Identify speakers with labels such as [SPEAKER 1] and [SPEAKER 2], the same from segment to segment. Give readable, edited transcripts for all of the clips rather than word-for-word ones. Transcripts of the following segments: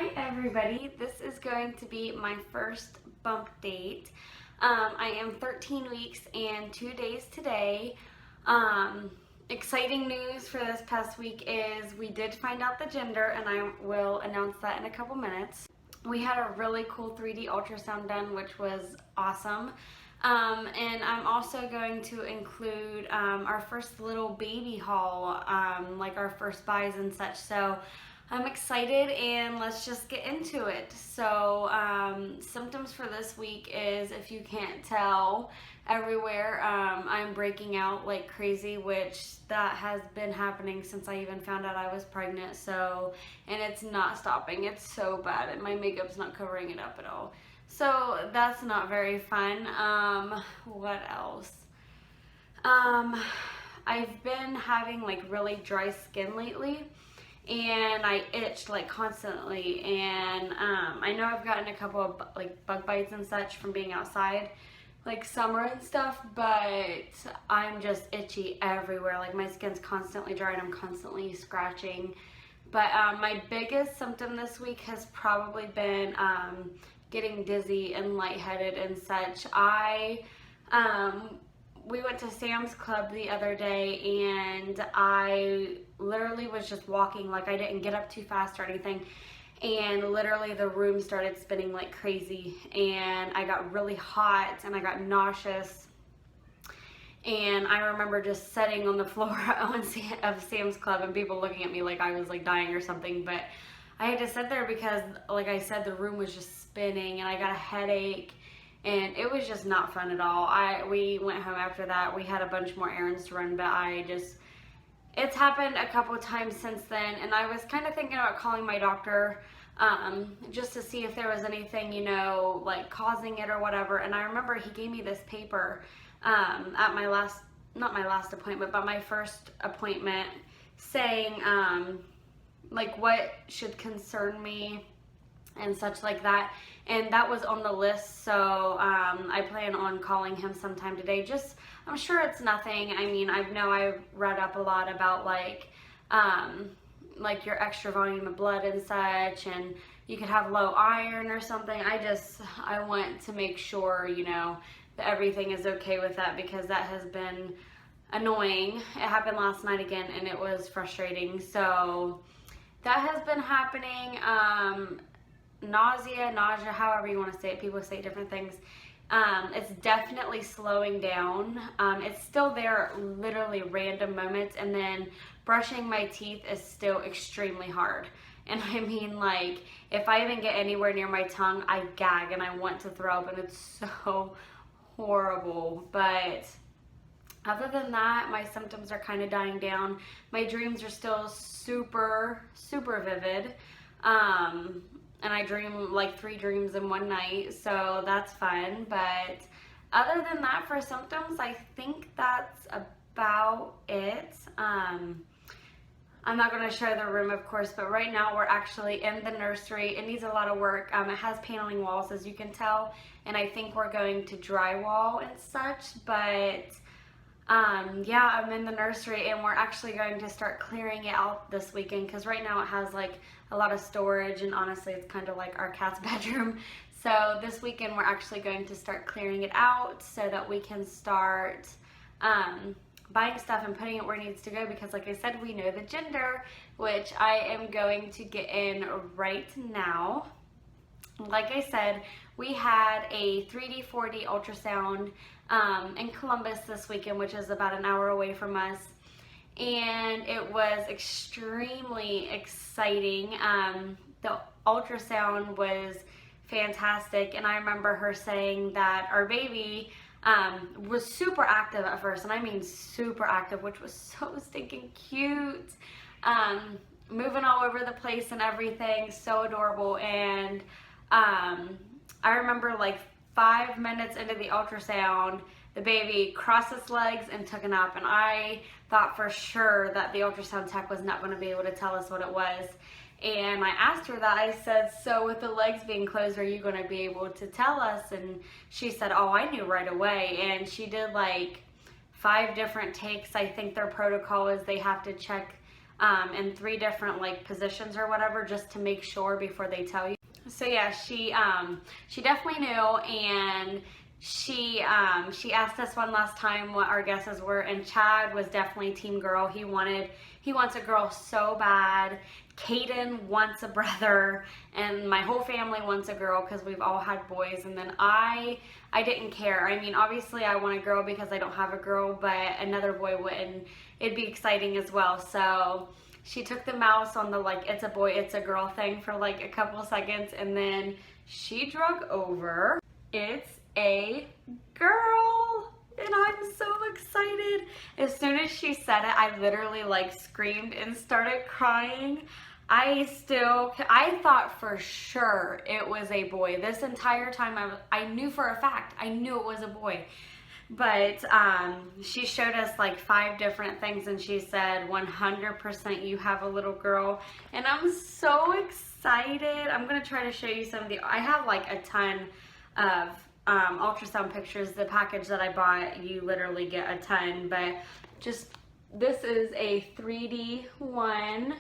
[SPEAKER 1] Hi everybody, this is going to be my first bump date. I am 13 weeks and 2 days today. Exciting news for this past week is we did find out the gender, and I will announce that in a couple minutes. We had a really cool 3D ultrasound done, which was awesome. And I'm also going to include our first little baby haul, like our first buys and such. So I'm excited, and let's just get into it. So symptoms for this week is, if you can't tell, everywhere I'm breaking out like crazy, which that has been happening since I even found out I was pregnant. So, and it's not stopping. It's so bad, and my makeup's not covering it up at all. So that's not very fun. What else? I've been having like really dry skin lately, and I itched like constantly, and I know I've gotten a couple of like bug bites and such from being outside like summer and stuff, but I'm just itchy everywhere. Like my skin's constantly dry and I'm constantly scratching. But my biggest symptom this week has probably been getting dizzy and lightheaded and such. We went to Sam's Club the other day, and I literally was just walking, like I didn't get up too fast or anything, and literally the room started spinning like crazy, and I got really hot and I got nauseous, and I remember just sitting on the floor of Sam's Club and people looking at me like I was like dying or something. But I had to sit there because, like I said, the room was just spinning and I got a headache. And it was just not fun at all. We went home after that. We had a bunch more errands to run, but it's happened a couple times since then. And I was kind of thinking about calling my doctor just to see if there was anything, like causing it or whatever. And I remember he gave me this paper at not my last appointment, but my first appointment, saying like what should concern me and such like that. And that was on the list, so I plan on calling him sometime today. I'm sure it's nothing. I mean, I've read up a lot about like your extra volume of blood and such, and you could have low iron or something. I want to make sure, that everything is okay with that, because that has been annoying. It happened last night again, and it was frustrating. So that has been happening. Nausea, however you want to say it. People say different things. It's definitely slowing down. It's still there, literally random moments, and then brushing my teeth is still extremely hard. And I mean, like, if I even get anywhere near my tongue, I gag and I want to throw up, and it's so horrible. But other than that, my symptoms are kind of dying down. My dreams are still super, super vivid. And I dream like 3 dreams in one night, so that's fun. But other than that, for symptoms, I think that's about it. I'm not going to show the room, of course, but right now we're actually in the nursery. It needs a lot of work. It has paneling walls, as you can tell, and I think we're going to drywall and such. But yeah, I'm in the nursery, and we're actually going to start clearing it out this weekend, because right now it has like a lot of storage, and honestly it's kind of like our cat's bedroom. So this weekend we're actually going to start clearing it out so that we can start buying stuff and putting it where it needs to go, because like I said, we know the gender, which I am going to get in right now. Like I said, we had a 3D, 4D ultrasound in Columbus this weekend, which is about an hour away from us. And it was extremely exciting. The ultrasound was fantastic, and I remember her saying that our baby was super active at first, and I mean super active, which was so stinking cute. Moving all over the place and everything, so adorable. And I remember like 5 minutes into the ultrasound, the baby crossed its legs and took a nap, and I thought for sure that the ultrasound tech was not going to be able to tell us what it was. And I asked her that. I said, so with the legs being closed, are you going to be able to tell us? And she said, oh, I knew right away. And she did like 5 different takes. I think their protocol is they have to check in 3 different like positions or whatever, just to make sure before they tell you. So yeah, she definitely knew, and she asked us one last time what our guesses were, and Chad was definitely team girl. He wants a girl so bad. Caden wants a brother, and my whole family wants a girl because we've all had boys. And then I didn't care. I mean, obviously I want a girl because I don't have a girl, but another boy wouldn't. It'd be exciting as well. So she took the mouse on the like it's a boy, it's a girl thing for like a couple seconds, and then she drug over. It's a girl, and I'm so excited. As soon as she said it, I literally like screamed and started crying. I thought for sure it was a boy. This entire time I knew for a fact, I knew it was a boy. But she showed us like 5 different things, and she said 100% you have a little girl, and I'm so excited. I'm gonna try to show you some of the, I have like a ton of ultrasound pictures. The package that I bought, you literally get a ton, but just, this is a 3D one,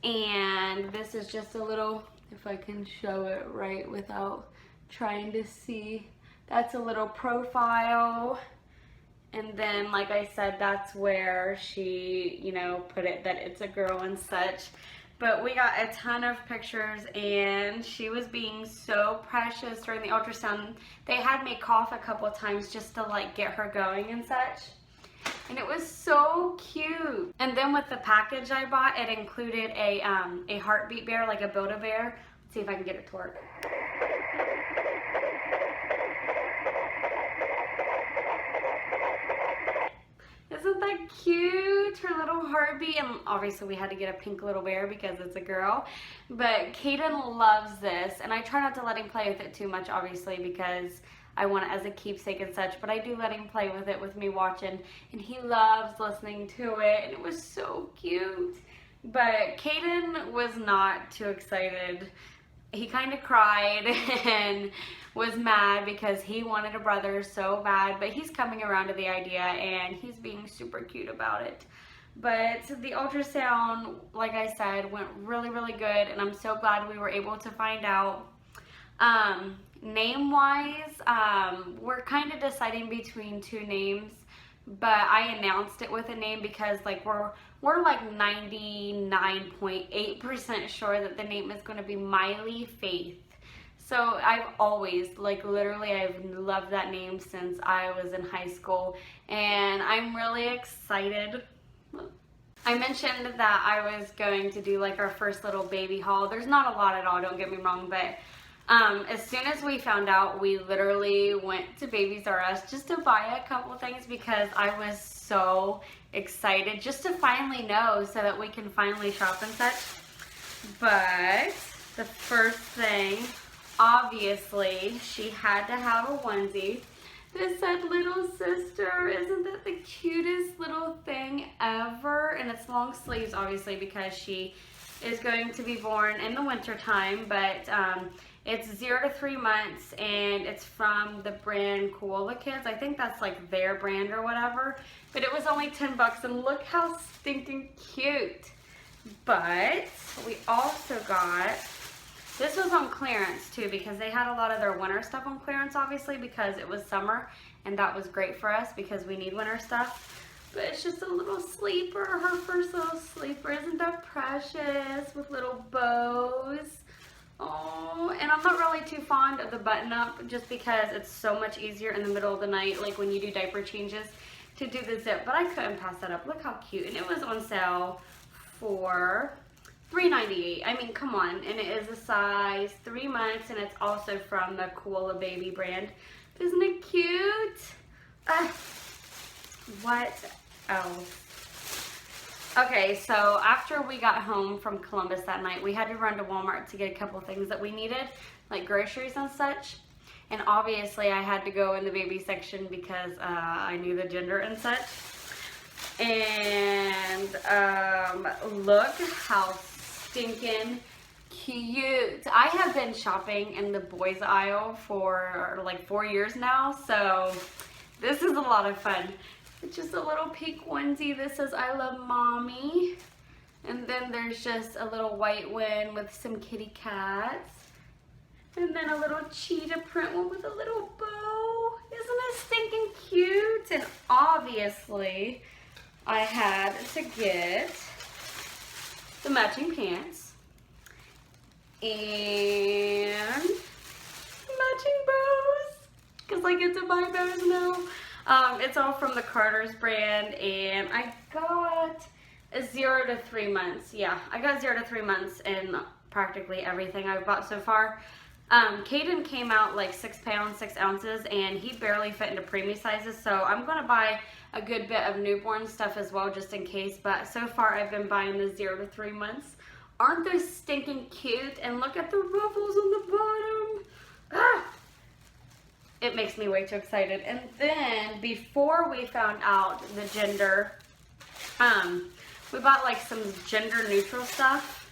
[SPEAKER 1] and this is just a little, if I can show it right without trying to see, that's a little profile. And then, like I said, that's where she, you know, put it that it's a girl and such. But we got a ton of pictures, and she was being so precious during the ultrasound. They had me cough a couple times just to like get her going and such. And it was so cute. And then with the package I bought, it included a heartbeat bear, like a Build-A-Bear. Let's see if I can get it to work. Isn't that cute? Her little heartbeat. And obviously we had to get a pink little bear because it's a girl. But Caden loves this, and I try not to let him play with it too much, obviously, because I want it as a keepsake and such, but I do let him play with it with me watching, and he loves listening to it, and it was so cute. But Caden was not too excited. He kind of cried and was mad because he wanted a brother so bad, but he's coming around to the idea, and he's being super cute about it. But the ultrasound, like I said, went really, really good, and I'm so glad we were able to find out. Name-wise, we're kind of deciding between 2 names, but I announced it with a name because like we're like 99.8% sure that the name is going to be Miley Faith. So I've always, like literally, I've loved that name since I was in high school, and I'm really excited. I mentioned that I was going to do like our first little baby haul. There's not a lot at all, don't get me wrong, but as soon as we found out, we literally went to Babies R Us just to buy a couple things because I was so excited just to finally know so that we can finally shop and such. But the first thing, obviously, she had to have a onesie. This said little sister. Isn't that the cutest little thing ever? And it's long sleeves, obviously, because she is going to be born in the winter time, but it's 0 to 3 months, and it's from the brand Koala Kids. I think that's like their brand or whatever, but it was only 10 bucks, and look how stinking cute. But we also got, this was on clearance too, because they had a lot of their winter stuff on clearance, obviously, because it was summer, and that was great for us because we need winter stuff. But it's just a little sleeper, her first little sleeper. Isn't that precious, with little bows? Oh, and I'm not really too fond of the button up just because it's so much easier in the middle of the night, like when you do diaper changes, to do the zip. But I couldn't pass that up. Look how cute. And it was on sale for $3.98. I mean, come on. And it is a size 3 months, and it's also from the Koala Baby brand. Isn't it cute? What else? Okay, so after we got home from Columbus that night, we had to run to Walmart to get a couple things that we needed, like groceries and such. And obviously I had to go in the baby section because I knew the gender and such. And look how stinking cute. I have been shopping in the boys aisle for like 4 years now, so this is a lot of fun. It's just a little pink onesie. This says I love mommy. And then there's just a little white one with some kitty cats. And then a little cheetah print one with a little bow. Isn't it stinking cute? And obviously, I had to get the matching pants and matching bows because I get to buy bows now. It's all from the Carter's brand, and I got a 0 to 3 months. Yeah, I got 0 to 3 months in practically everything I've bought so far. Caden came out like 6 pounds, 6 ounces, and he barely fit into preemie sizes, so I'm going to buy a good bit of newborn stuff as well, just in case, but so far I've been buying the 0 to 3 months. Aren't those stinking cute? And look at the ruffles on the bottom. Ah! It makes me way too excited. And then, before we found out the gender, we bought like some gender neutral stuff,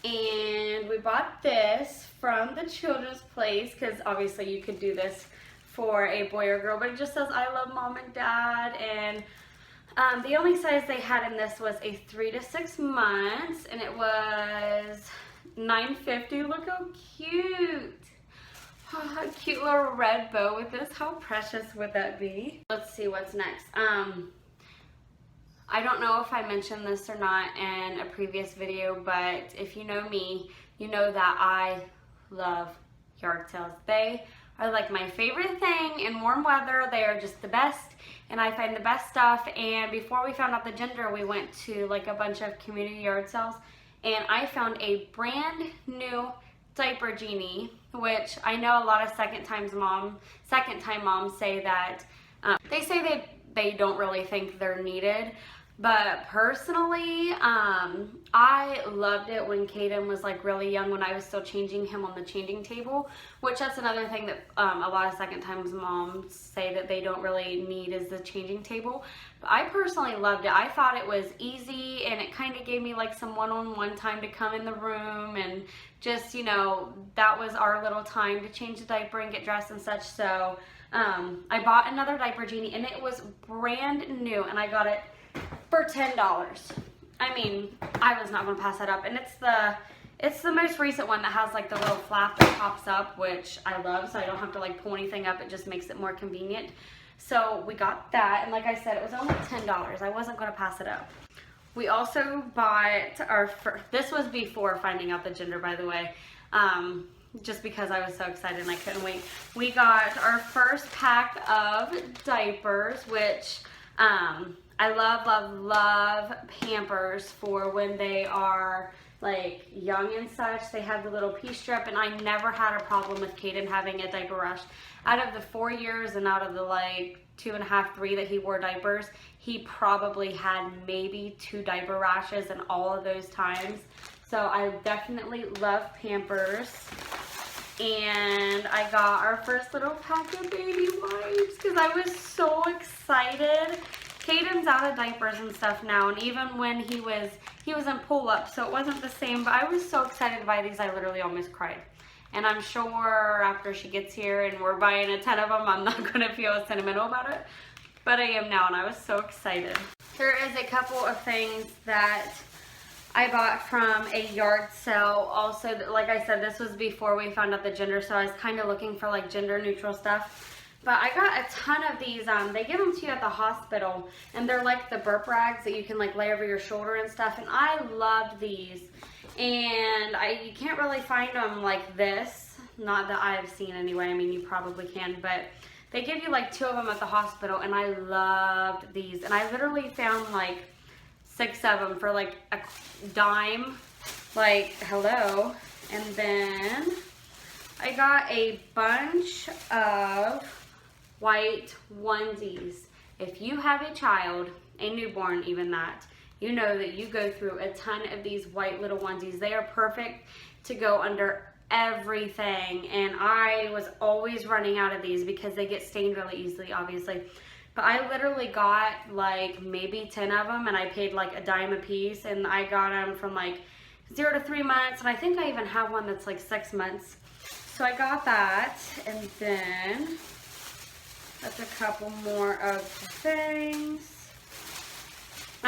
[SPEAKER 1] and we bought this from the children's place, because obviously you could do this for a boy or girl, but it just says I love mom and dad, and the only size they had in this was a 3 to 6 months, and it was $9.50. Look how cute. Oh, a cute little red bow with this. How precious would that be? Let's see what's next. I don't know if I mentioned this or not in a previous video, but if you know me, you know that I love yard sales. They are like my favorite thing in warm weather. They are just the best, and I find the best stuff. And before we found out the gender, we went to like a bunch of community yard sales, and I found a brand new diaper genie, which I know a lot of second time moms say that they say they don't really think they're needed. But personally, I loved it when Caden was like really young, when I was still changing him on the changing table, which that's another thing that a lot of second time moms say that they don't really need, is the changing table. But I personally loved it. I thought it was easy, and it kind of gave me like some one-on-one time to come in the room, and just, you know, that was our little time to change the diaper and get dressed and such. So I bought another diaper genie, and it was brand new, and I got it for $10. I mean, I was not going to pass that up. And it's the most recent one that has like the little flap that pops up, which I love, so I don't have to like pull anything up. It just makes it more convenient. So we got that, and like I said, it was only $10. I wasn't going to pass it up. We also bought our first, this was before finding out the gender, by the way, just because I was so excited and I couldn't wait. We got our first pack of diapers, which I love Pampers for when they are like young and such. They have the little pea strip, and I never had a problem with Caden having a diaper rash. Out of the 4 years and out of the like 2.5, 3 that he wore diapers, he probably had maybe 2 diaper rashes in all of those times. So I definitely love Pampers. And I got our first little pack of baby wipes because I was so excited. Caden's out of diapers and stuff now, and even when he was in pull-up, so it wasn't the same, but I was so excited to buy these, I literally almost cried. And I'm sure after she gets here and we're buying a ton of them, I'm not going to feel sentimental about it, but I am now, and I was so excited. Here is a couple of things that I bought from a yard sale. Also, like I said, this was before we found out the gender, so I was kind of looking for like gender neutral stuff. But I got a ton of these. They give them to you at the hospital, and they're like the burp rags that you can like lay over your shoulder and stuff. And I loved these. And you can't really find them like this. Not that I've seen anyway. I mean, you probably can, but they give you like 2 of them at the hospital, and I loved these. And I literally found like 6 of them for like a dime. Like, hello. And then I got a bunch of white onesies. If you have a child, a newborn even, that, you know that you go through a ton of these white little onesies. They are perfect to go under everything, and I was always running out of these because they get stained really easily, obviously. But I literally got like maybe 10 of them, and I paid like a dime a piece, and I got them from like 0 to 3 months, and I think I even have one that's like 6 months. So I got that, and then that's a couple more of the things.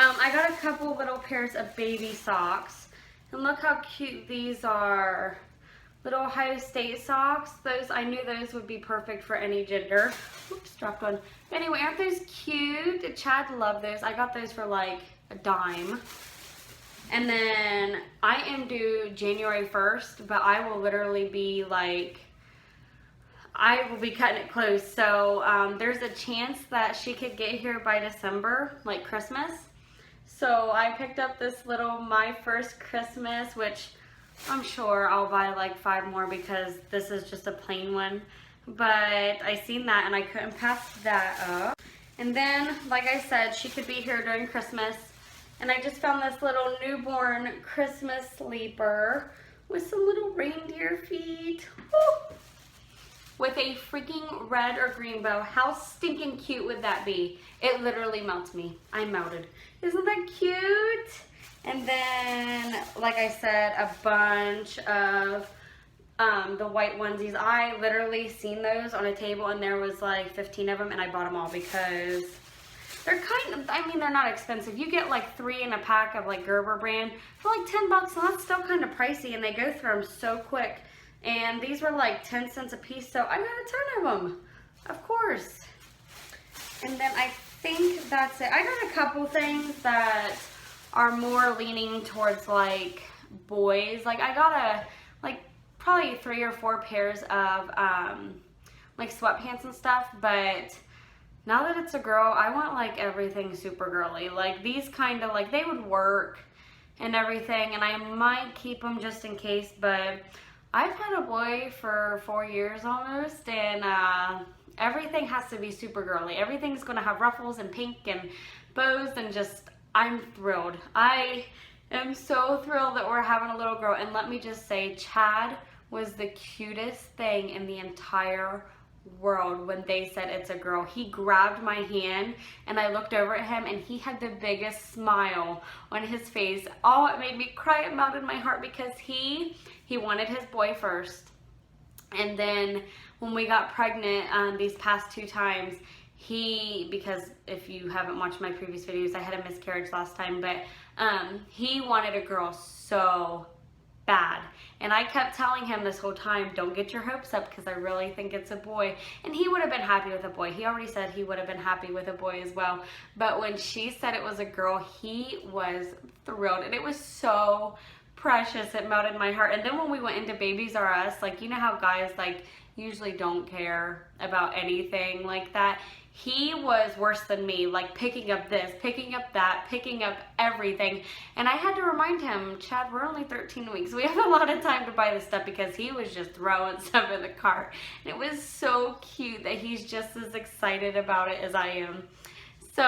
[SPEAKER 1] I got a couple little pairs of baby socks. And look how cute these are. Little Ohio State socks. Those, I knew those would be perfect for any gender. Oops, dropped one. But anyway, aren't those cute? Chad loved those. I got those for like a dime. And then I am due January 1st, but I will literally be like, I will be cutting it close. So there's a chance that she could get here by December, like Christmas. So I picked up this little My First Christmas, which I'm sure I'll buy like 5 more because this is just a plain one. But I seen that and I couldn't pass that up. And then, like I said, she could be here during Christmas. And I just found this little newborn Christmas sleeper with some little reindeer feet. Woo! With a freaking red or green bow. How stinking cute would that be? It literally melts me. I'm melted. Isn't that cute? And then, like I said, a bunch of the white onesies. I literally seen those on a table and there was like 15 of them and I bought them all because they're kind of, I mean, they're not expensive. You get like 3 in a pack of like Gerber brand for like 10 bucks, and that's still kind of pricey, and they go through them so quick. And these were like 10 cents a piece, so I got a ton of them, of course. And then I think that's it. I got a couple things that are more leaning towards like boys. Like I got probably 3 or 4 pairs of like sweatpants and stuff, but now that it's a girl, I want like everything super girly. Like these kind of like, they would work and everything, and I might keep them just in case, but I've had a boy for 4 years almost, and everything has to be super girly. Everything's gonna have ruffles and pink and bows, and just, I'm thrilled. I am so thrilled that we're having a little girl, and let me just say, Chad was the cutest thing in the entire world when they said it's a girl. He grabbed my hand and I looked over at him and he had the biggest smile on his face. Oh, it made me cry. It melted my heart because he wanted his boy first, and then when we got pregnant these past 2 times, because if you haven't watched my previous videos, I had a miscarriage last time, but he wanted a girl so bad. And I kept telling him this whole time, don't get your hopes up because I really think it's a boy. And he would have been happy with a boy. He already said he would have been happy with a boy as well. But when she said it was a girl, he was thrilled. And it was so precious. It melted my heart. And then when we went into Babies R Us, like, you know how guys like usually don't care about anything like that? He was worse than me, like picking up this, picking up that, picking up everything. And I had to remind him, Chad, we're only 13 weeks. We have a lot of time to buy this stuff, because he was just throwing stuff in the cart. And it was so cute that he's just as excited about it as I am. So,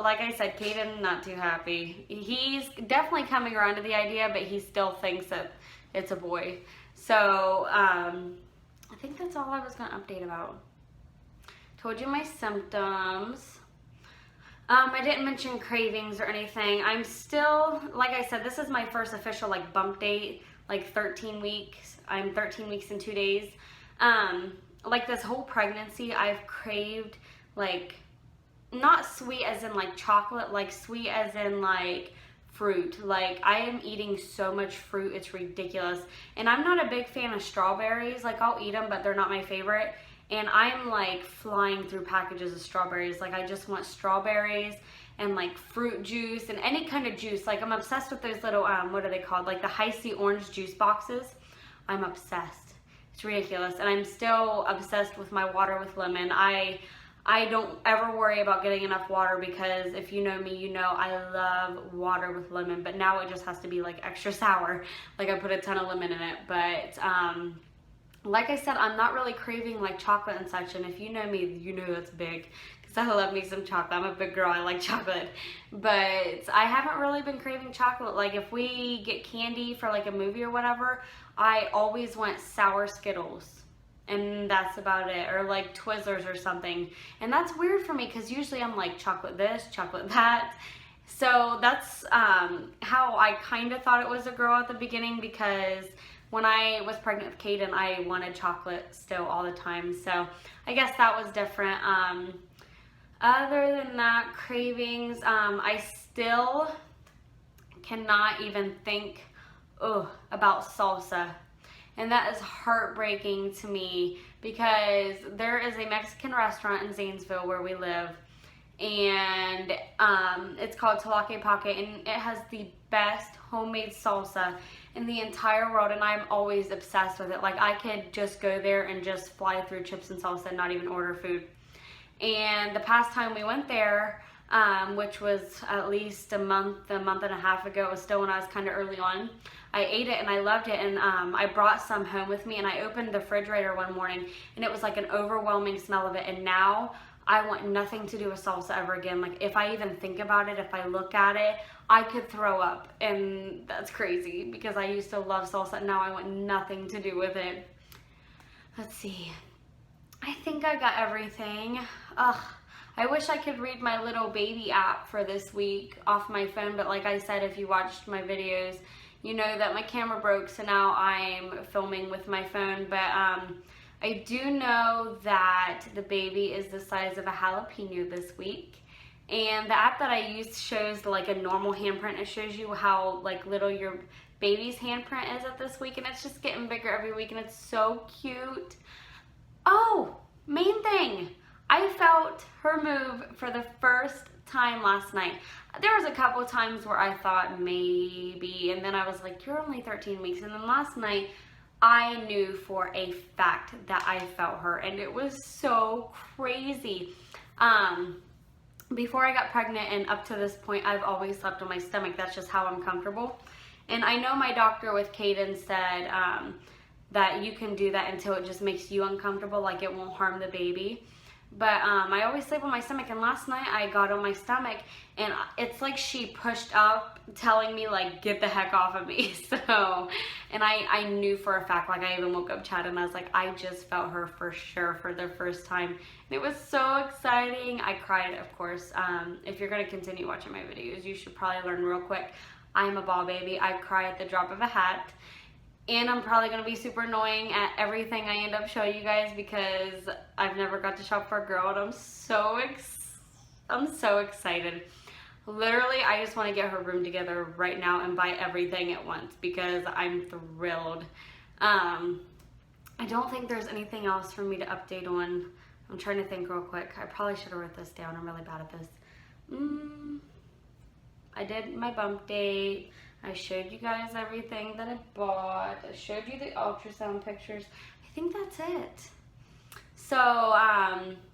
[SPEAKER 1] like I said, Caden, not too happy. He's definitely coming around to the idea, but he still thinks that it's a boy. So, I think that's all I was going to update about. Told you my symptoms. I didn't mention cravings or anything. I'm still, like I said, this is my first official like bump date, like 13 weeks. I'm 13 weeks and 2 days. Like this whole pregnancy, I've craved like, not sweet as in like chocolate, like sweet as in like fruit. Like I am eating so much fruit, it's ridiculous. And I'm not a big fan of strawberries. Like I'll eat them, but they're not my favorite. And I'm like flying through packages of strawberries. Like I just want strawberries and like fruit juice and any kind of juice. Like I'm obsessed with those little, what are they called? Like the Hi-C orange juice boxes. I'm obsessed. It's ridiculous. And I'm still obsessed with my water with lemon. I don't ever worry about getting enough water, because if you know me, you know I love water with lemon. But now it just has to be like extra sour. Like I put a ton of lemon in it. But like I said, I'm not really craving like chocolate and such, and if you know me, you know that's big, because I love me some chocolate. I'm a big girl, I like chocolate, but I haven't really been craving chocolate. Like if we get candy for like a movie or whatever, I always want sour Skittles, and that's about it, or like Twizzlers or something, and that's weird for me, because usually I'm like chocolate this, chocolate that. So that's how I kind of thought it was a girl at the beginning, because when I was pregnant with Caden, I wanted chocolate still all the time. So I guess that was different. Other than that, cravings, I still cannot even think about salsa. And that is heartbreaking to me because there is a Mexican restaurant in Zanesville where we live, and it's called Tlaquepaque, and it has the best homemade salsa in the entire world, and I'm always obsessed with it. Like, I could just go there and just fly through chips and salsa and not even order food. And the past time we went there, which was at least a month and a half ago, it was still when I was kind of early on, I ate it and I loved it, and I brought some home with me, and I opened the refrigerator one morning and it was like an overwhelming smell of it, and now I want nothing to do with salsa ever again. Like, if I even think about it, if I look at it, I could throw up, and that's crazy because I used to love salsa, and now I want nothing to do with it. Let's see. I think I got everything. Ugh. I wish I could read my little baby app for this week off my phone, but like I said, if you watched my videos, you know that my camera broke, so now I'm filming with my phone. But I do know that the baby is the size of a jalapeno this week, and the app that I use shows like a normal handprint. It shows you how like little your baby's handprint is at this week, and it's just getting bigger every week, and it's so cute. Oh, main thing, I felt her move for the first time last night. There was a couple times where I thought maybe, and then I was like, you're only 13 weeks. And then last night, I knew for a fact that I felt her, and it was so crazy. Before I got pregnant and up to this point, I've always slept on my stomach. That's just how I'm comfortable. And I know my doctor with Caden said that you can do that until it just makes you uncomfortable, like it won't harm the baby. But I always sleep on my stomach, and last night I got on my stomach, and it's like she pushed up, telling me like, get the heck off of me. So, and I knew for a fact, like I even woke up Chad and I was like, I just felt her for sure for the first time. And it was so exciting. I cried, of course. If you're going to continue watching my videos, you should probably learn real quick. I'm a ball baby. I cry at the drop of a hat. And I'm probably going to be super annoying at everything I end up showing you guys because I've never got to shop for a girl, and I'm so excited. Literally, I just want to get her room together right now and buy everything at once because I'm thrilled. I don't think there's anything else for me to update on. I'm trying to think real quick. I probably should have wrote this down. I'm really bad at this. I did my bump date. I showed you guys everything that I bought. I showed you the ultrasound pictures. I think that's it. So,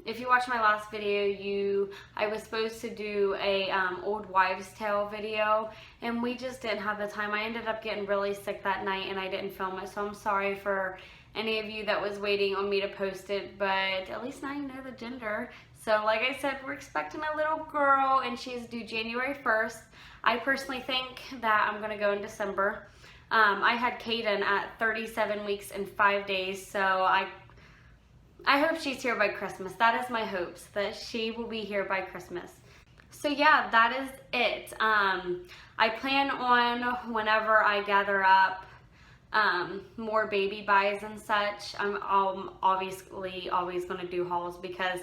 [SPEAKER 1] if you watched my last video, I was supposed to do a old wives' tale video, and we just didn't have the time. I ended up getting really sick that night, and I didn't film it, so I'm sorry for any of you that was waiting on me to post it, but at least now you know the gender. So like I said, we're expecting a little girl, and she's due January 1st. I personally think that I'm gonna go in December. I had Caden at 37 weeks and 5 days, so I hope she's here by Christmas. That is my hopes, that she will be here by Christmas. So yeah, that is it. I plan on, whenever I gather up more baby buys and such, I'm obviously always going to do hauls because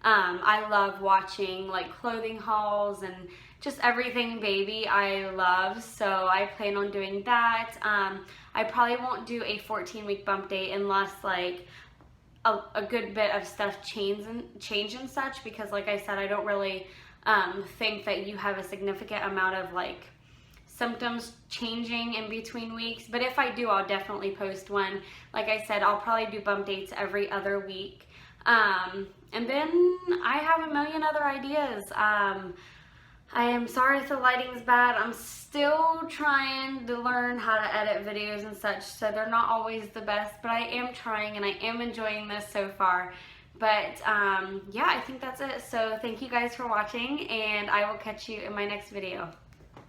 [SPEAKER 1] I love watching like clothing hauls and just everything baby I love, so I plan on doing that. I probably won't do a 14-week bump date unless like a good bit of stuff change and such, because like I said, I don't really think that you have a significant amount of like symptoms changing in between weeks. But if I do, I'll definitely post one. Like I said, I'll probably do bump dates every other week. And then I have a million other ideas. I am sorry if the lighting's bad. I'm still trying to learn how to edit videos and such, so they're not always the best, but I am trying and I am enjoying this so far. But yeah, I think that's it. So thank you guys for watching, and I will catch you in my next video.